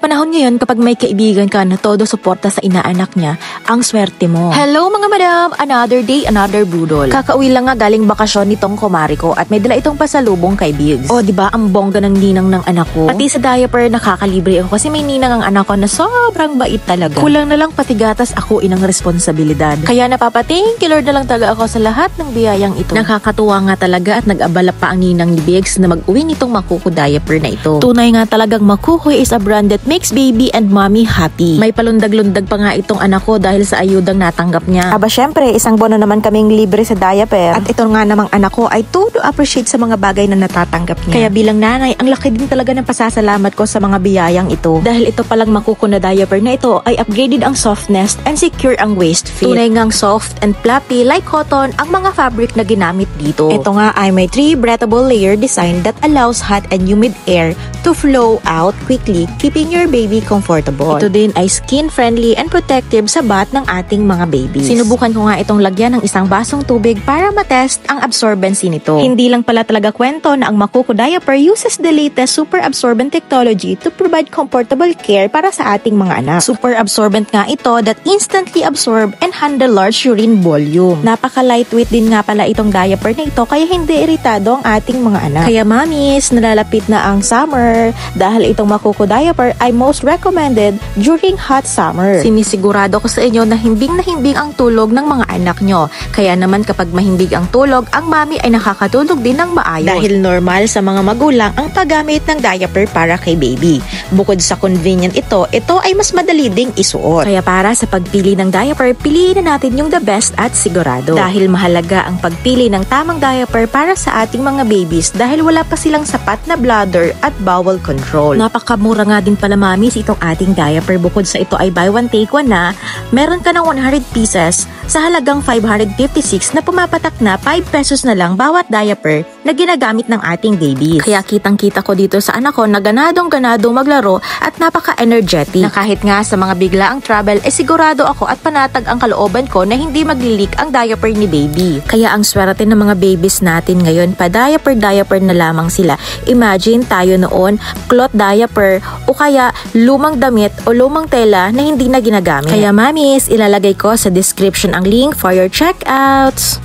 panahon ngayon, kapag may kaibigan ka na todo suporta sa inaanak niya, ang swerte mo. Hello mga madam! Another day, another budol. Kakauwi lang nga galing bakasyon nitong kumari ko at may dala itong pasalubong kay Biggs. O diba, ang bongga ng ninang ng anak ko. Pati sa diaper, nakakalibre ako kasi may ninang ang anak ko na sobrang bait talaga. Kulang na lang pati gatas ako inang responsibilidad. Kaya napapating, Lord na lang talaga ako sa lahat ng biyayang ito. Nakakatuwa nga talaga at nag-abala pa ang ninang ni Biggs na mag-uwi nitong Makuko diaper na ito. Tunay nga talagang Makuko is a brand that makes baby and mommy happy. May palundag-lundag pa nga itong anak ko dahil sa ayudang natanggap niya. Aba syempre, isang bono naman kaming libre sa diaper. At ito nga namang anak ko ay todo appreciate sa mga bagay na natatanggap niya. Kaya bilang nanay, ang laki din talaga ng pasasalamat ko sa mga biyayang ito. Dahil ito palang Makuko na diaper na ito ay upgraded ang softness and secure ang waist fit. Tunay ngang soft and fluffy like cotton ang mga fabric na ginamit dito. Ito nga ay may 3 breathable layer design that allows hot and humid air to flow out quickly, keeping your baby comfortable. Ito din ay skin-friendly and protective sa bath ng ating mga babies. Sinubukan ko nga itong lagyan ng isang basong tubig para matest ang absorbency nito. Hindi lang pala talaga kwento na ang Makuko diaper uses the latest super absorbent technology to provide comfortable care para sa ating mga anak. Super absorbent nga ito that instantly absorb and handle large urine volume. Napaka-lightweight din nga pala itong diaper na ito kaya hindi iritado ang ating mga anak. Kaya mamis, nalalapit na ang summer dahil itong Makuko diaper ay most recommended during hot summer. Sinisigurado ko sa inyo na himbing ang tulog ng mga anak nyo. Kaya naman kapag mahimbing ang tulog, ang mami ay nakakatulog din ng maayos. Dahil normal sa mga magulang ang paggamit ng diaper para kay baby. Bukod sa convenient ito ay mas madali ding isuot. Kaya para sa pagpili ng diaper, piliin na natin yung the best at sigurado. Dahil mahalaga ang pagpili ng tamang diaper para sa ating mga babies dahil wala pa silang sapat na bladder at bowel control. Napakamura nga din pala mamis itong ating diaper. Bukod sa ito ay buy one take one na, meron ka ng 100 pieces sa halagang 556 na pumapatak na 5 pesos na lang bawat diaper na ginagamit ng ating babies. Kaya kitang-kita ko dito sa anak ko na ganadong-ganado maglaro at napaka-energetic. Na kahit nga sa mga biglaang travel, sigurado ako at panatag ang kalooban ko na hindi maglilik ang diaper ni baby. Kaya ang swerte ng mga babies natin ngayon, pa-diaper na lamang sila. Imagine tayo noon, cloth diaper o kaya lumang damit o lumang tela na hindi na ginagamit. Kaya mamis, ilalagay ko sa description ang link for your checkouts.